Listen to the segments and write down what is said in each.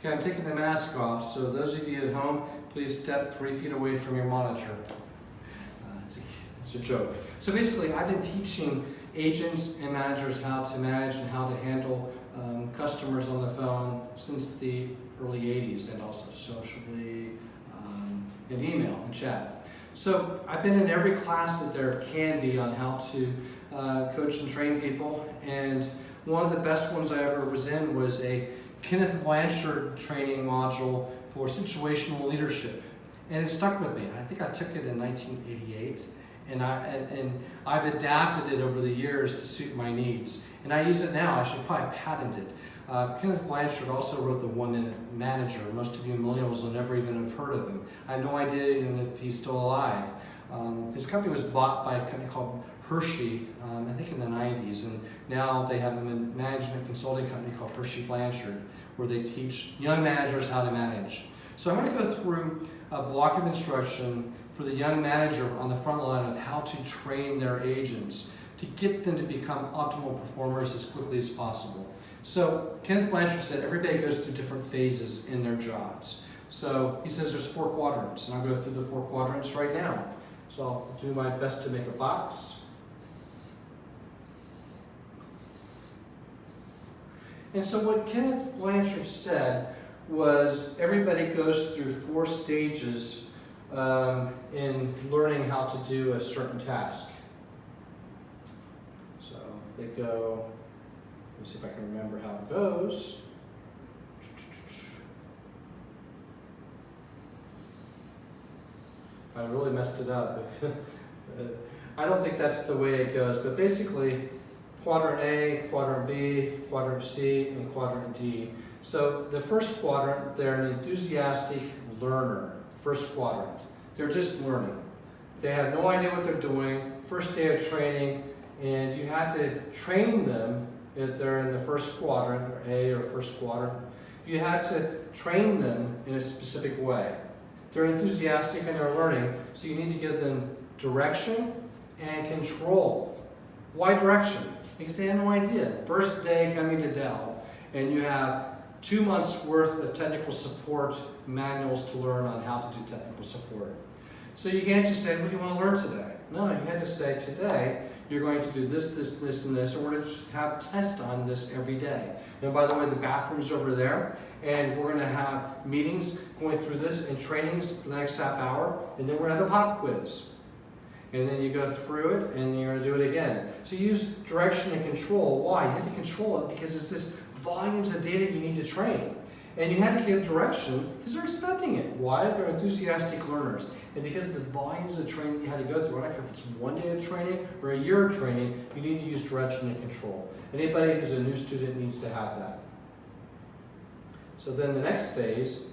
Okay, I'm taking the mask off, so those of you at home, please step 3 feet away from your monitor. It's a joke. So basically, I've been teaching agents and managers how to manage and how to handle customers on the phone since the early 80s, and also socially, and email and chat. So I've been in every class that there can be on how to coach and train people, and one of the best ones I ever was in was a Blanchard training module for situational leadership, and it stuck with me. I think I took it in 1988, and I've adapted it over the years to suit my needs, and I use it now. I should probably patent it. Blanchard also wrote the 1-Minute Manager. Most of you millennials will never even have heard of him. I had no idea even if he's still alive. His company was bought by a company called Hershey, I think in the 90s, and now they have a management consulting company called Hershey-Blanchard, where they teach young managers how to manage. So I'm going to go through a block of instruction for the young manager on the front line of how to train their agents to get them to become optimal performers as quickly as possible. So Blanchard said everybody goes through different phases in their jobs. So he says there's 4 quadrants, and I'll go through the 4 quadrants right now. So I'll do my best to make a box. And so what Blanchard said was everybody goes through 4 stages in learning how to do a certain task. So they go, let me see if I can remember how it goes. I really messed it up. I don't think that's the way it goes, but basically, quadrant A, quadrant B, quadrant C, and quadrant D. So the first quadrant, they're an enthusiastic learner, first quadrant. They're just learning. They have no idea what they're doing, first day of training, and you have to train them if they're in the first quadrant, or A, or first quadrant. You have to train them in a specific way. They're enthusiastic and they're learning, so you need to give them direction and control. Why direction? Because they have no idea. First day coming to Dell, and you have 2 months worth of technical support manuals to learn on how to do technical support. So you can't just say, what do you want to learn today? No, you had to say, today you're going to do this, this, this, and this, and we're going to have tests on this every day. And by the way, the bathroom's over there, and we're going to have meetings going through this and trainings for the next half hour, and then we're going to have a pop quiz. And then you go through it, and you're going to do it again. So you use direction and control. Why? You have to control it because it's this volumes of data you need to train. And you had to give direction because they're expecting it. Why? They're enthusiastic learners. And because of the volumes of training you had to go through, I don't care if it's 1 day of training or a year of training, you need to use direction and control. Anybody who's a new student needs to have that. So then the next phase,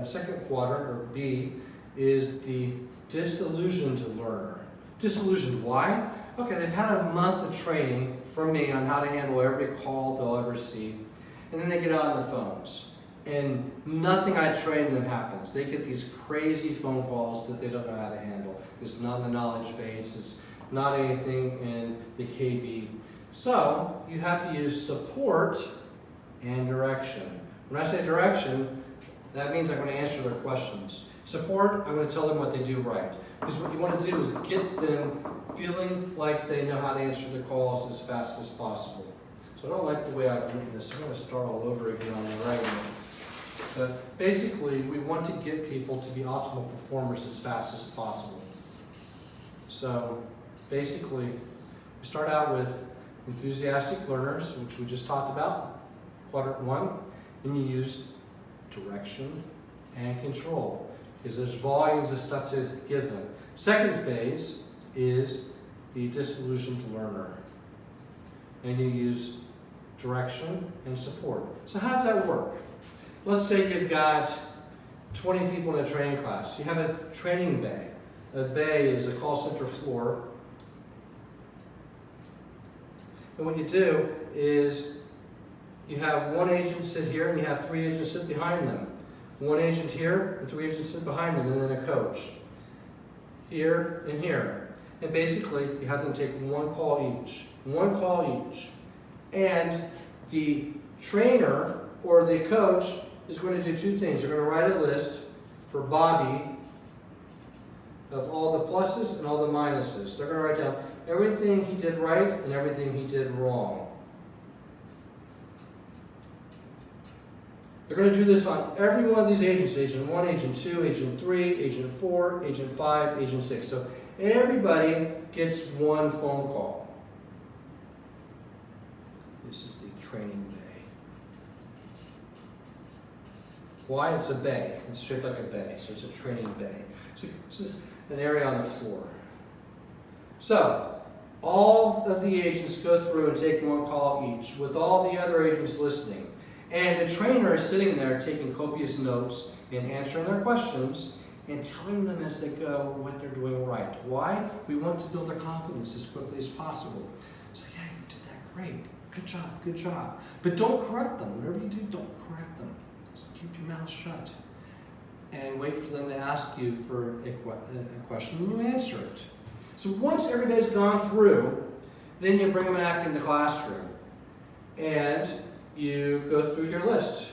second quadrant, or B, is the disillusioned learner. Disillusioned, why? Okay, they've had a month of training from me on how to handle every call they'll ever see, and then they get out on the phones, and nothing I train them happens. They get these crazy phone calls that they don't know how to handle. It's not in the knowledge base, it's not anything in the KB. So, you have to use support and direction. When I say direction, that means I'm going to answer their questions. Support, I'm going to tell them what they do right. Because what you want to do is get them feeling like they know how to answer the calls as fast as possible. So I don't like the way I've written this. I'm going to start all over again on the right. But basically, we want to get people to be optimal performers as fast as possible. So basically, we start out with enthusiastic learners, which we just talked about, quadrant 1, and you use direction and control, because there's volumes of stuff to give them. Second phase is the disillusioned learner, and you use direction and support. So how does that work? Let's say you've got 20 people in a training class. You have a training bay. A bay is a call center floor. And what you do is you have one agent sit here and you have 3 agents sit behind them. One agent here and 3 agents sit behind them, and then a coach. Here and here. And basically, you have them take 1 call each. 1 call each. And the trainer or the coach is going to do two things. You're going to write a list for Bobby of all the pluses and all the minuses. They're going to write down everything he did right and everything he did wrong. They're going to do this on every one of these agents, Agent 1, Agent 2, Agent 3, Agent 4, Agent 5, Agent 6. So everybody gets one phone call. This is the training bay. Why? It's a bay. It's shaped like a bay, so it's a training bay. So it's just an area on the floor. So all of the agents go through and take one call each, with all the other agents listening. And the trainer is sitting there taking copious notes and answering their questions and telling them as they go what they're doing right. Why? We want to build their confidence as quickly as possible. So yeah, you did that great. Good job, good job. But don't correct them. Whatever you do, don't correct them. Just keep your mouth shut. And wait for them to ask you for a question and you answer it. So once everybody's gone through, then you bring them back in the classroom. And you go through your list.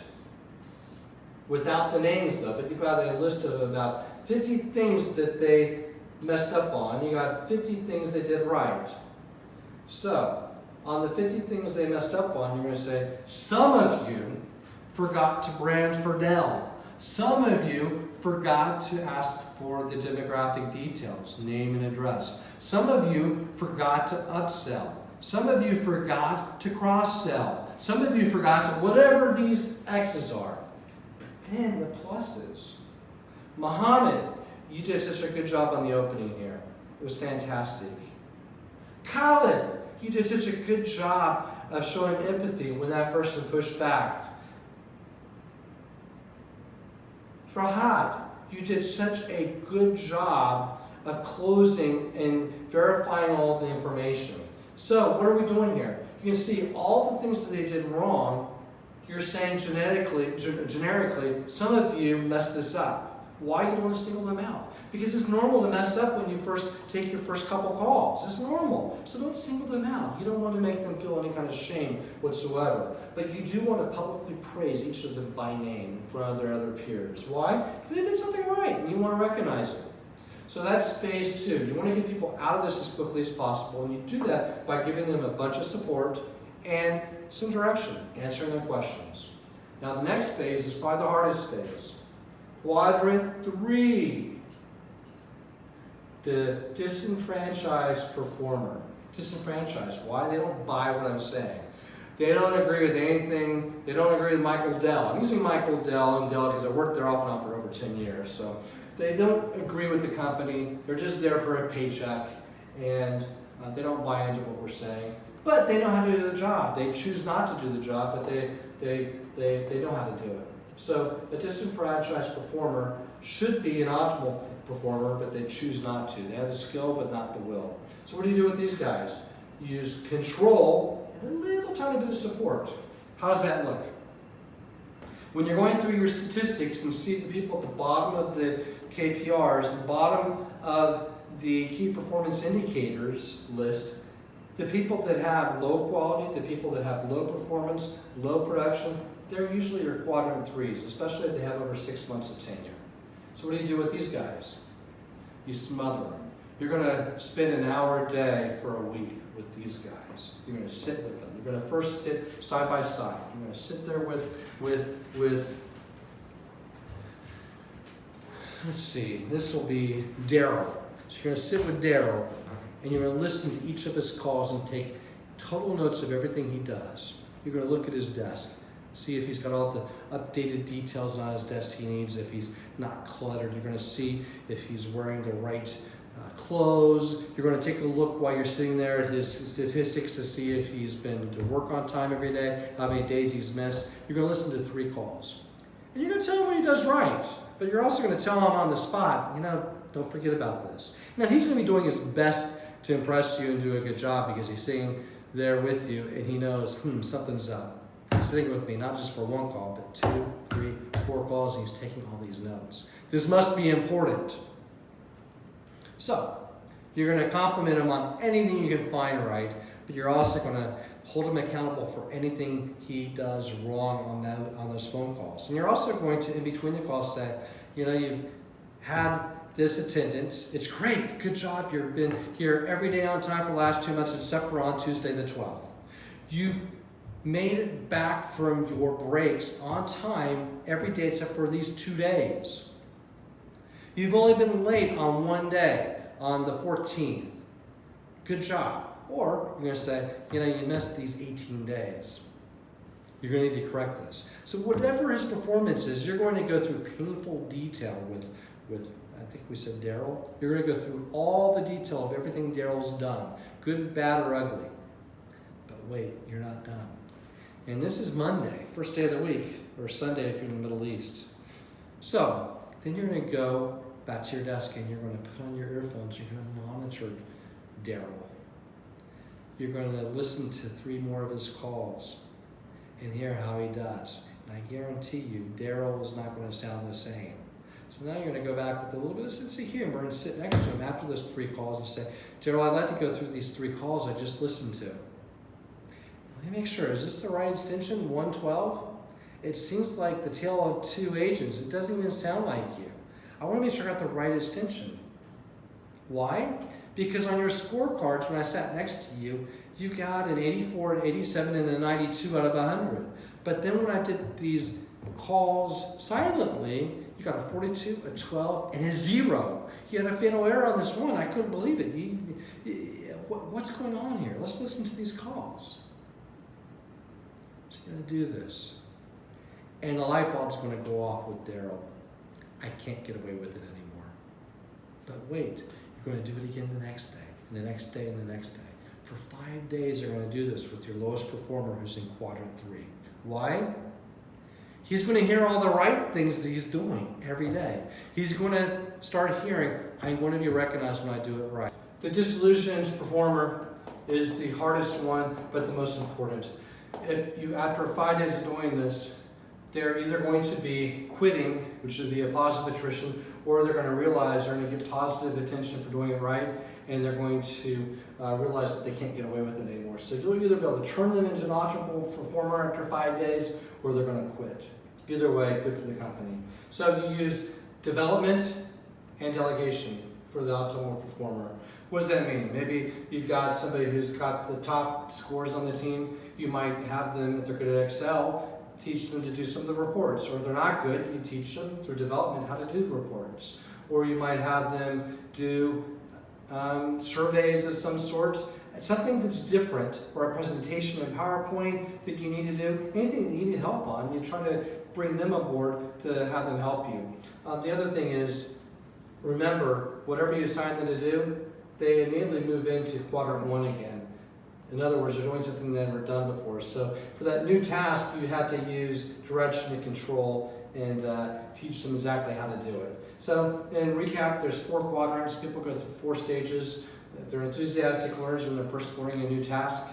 Without the names though, but you've got a list of about 50 things that they messed up on. You got 50 things they did right. So, on the 50 things they messed up on, you're going to say, some of you forgot to brand for Dell. Some of you forgot to ask for the demographic details, name and address. Some of you forgot to upsell. Some of you forgot to cross-sell. Some of you forgot to whatever these X's are. But then the pluses. Muhammad, you did such a good job on the opening here. It was fantastic. Khalid, you did such a good job of showing empathy when that person pushed back. Farhad, you did such a good job of closing and verifying all the information. So what are we doing here? You can see all the things that they did wrong. You're saying generically, some of you messed this up. Why do you want to single them out? Because it's normal to mess up when you first take your first couple calls. It's normal. So don't single them out. You don't want to make them feel any kind of shame whatsoever. But you do want to publicly praise each of them by name in front of their other peers. Why? Because they did something right and you want to recognize it. So that's phase 2. You want to get people out of this as quickly as possible, and you do that by giving them a bunch of support and some direction, answering their questions. Now the next phase is probably the hardest phase. Quadrant 3. The disenfranchised performer. Disenfranchised. Why? They don't buy what I'm saying. They don't agree with anything. They don't agree with Michael Dell. I'm using Michael Dell and Dell because I worked there off and on for over 10 years. So they don't agree with the company. They're just there for a paycheck. And they don't buy into what we're saying. But they know how to do the job. They choose not to do the job, but they know how to do it. So a disenfranchised performer should be an optimal performer, but they choose not to. They have the skill, but not the will. So what do you do with these guys? You use control and a little tiny bit of support. How does that look? When you're going through your statistics and see the people at the bottom of the KPRs, the bottom of the key performance indicators list, the people that have low quality, the people that have low performance, low production, they're usually your quadrant 3s, especially if they have over 6 months of tenure. So what do you do with these guys? You smother them. You're going to spend an hour a day for a week with these guys. You're going to sit with them. You're going to first sit side by side. You're going to sit there with let's see, this will be Daryl. So you're going to sit with Daryl, and you're going to listen to each of his calls and take total notes of everything he does. You're going to look at his desk, see if he's got all the updated details on his desk he needs, if he's not cluttered. You're going to see if he's wearing the right clothes. You're going to take a look while you're sitting there at his statistics to see if he's been to work on time every day, how many days he's missed. You're going to listen to 3 calls. And you're going to tell him what he does right, but you're also going to tell him on the spot, don't forget about this. Now, he's going to be doing his best to impress you and do a good job because he's sitting there with you and he knows, something's up. He's sitting with me, not just for 1 call, but 2, 3, 4 calls, and he's taking all these notes. This must be important. So, you're going to compliment him on anything you can find right, but you're also going to hold him accountable for anything he does wrong on those phone calls. And you're also going to, in between the calls, say, you know, you've had this attendance. It's great. Good job. You've been here every day on time for the last 2 months, except for on Tuesday the 12th. You've made it back from your breaks on time every day except for these 2 days. You've only been late on one day, on the 14th. Good job. Or you're going to say, you know, you missed these 18 days. You're going to need to correct this. So whatever his performance is, you're going to go through painful detail with I think we said Daryl. You're going to go through all the detail of everything Daryl's done, good, bad, or ugly. But wait, you're not done. And this is Monday, first day of the week, or Sunday if you're in the Middle East. So then you're going to go back to your desk and you're going to put on your earphones. You're going to monitor Daryl. You're going to listen to 3 more of his calls and hear how he does. And I guarantee you, Daryl is not going to sound the same. So now you're going to go back with a little bit of sense of humor and sit next to him after those 3 calls and say, Daryl, I'd like to go through these 3 calls I just listened to. Let me make sure, is this the right extension, 112? It seems like the tale of 2 agents. It doesn't even sound like you. I want to make sure I got the right extension. Why? Because on your scorecards, when I sat next to you, you got an 84, an 87, and a 92 out of 100. But then when I did these calls silently, you got a 42, a 12, and a 0. You had a fatal error on this one. I couldn't believe it. What's going on here? Let's listen to these calls. So you're going to do this. And the light bulb's going to go off with Daryl. I can't get away with it anymore. But wait, you're going to do it again the next day, and the next day, and the next day. For 5 days, you're going to do this with your lowest performer who's in quadrant 3. Why? He's going to hear all the right things that he's doing every day. He's going to start hearing, I'm going to be recognized when I do it right. The Dissolution Performer is the hardest one, but the most important. If you, after 5 days of doing this, they're either going to be quitting, which would be a positive attrition, or they're going to realize they're going to get positive attention for doing it right, and they're going to realize that they can't get away with it anymore. So you'll either be able to turn them into an optimal performer after 5 days, or they're going to quit. Either way, good for the company. So you use development and delegation for the optimal performer. What does that mean? Maybe you've got somebody who's got the top scores on the team. You might have them, if they're good at Excel, teach them to do some of the reports. Or if they're not good, you teach them through development how to do reports. Or you might have them do surveys of some sort, something that's different, or a presentation in PowerPoint that you need to do. Anything that you need help on, you try to bring them aboard to have them help you. The other thing is, remember, whatever you assign them to do, they immediately move into quadrant 1 again. In other words, they're doing something they've never done before. So for that new task, you have to use direction and control and teach them exactly how to do it. So in recap, there's 4 quadrants. People go through 4 stages. They're enthusiastic learners when they're first learning a new task.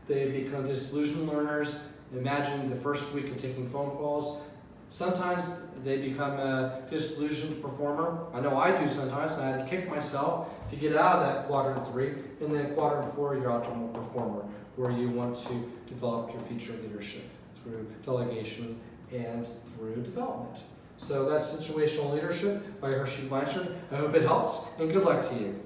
They become disillusioned learners. Imagine the first week of taking phone calls. Sometimes they become a disillusioned performer. I know I do sometimes, and I had to kick myself to get out of that quadrant 3. And then quadrant 4, your optimal performer, where you want to develop your future leadership through delegation and through development. So that's Situational Leadership by Hershey-Blanchard. I hope it helps, and good luck to you.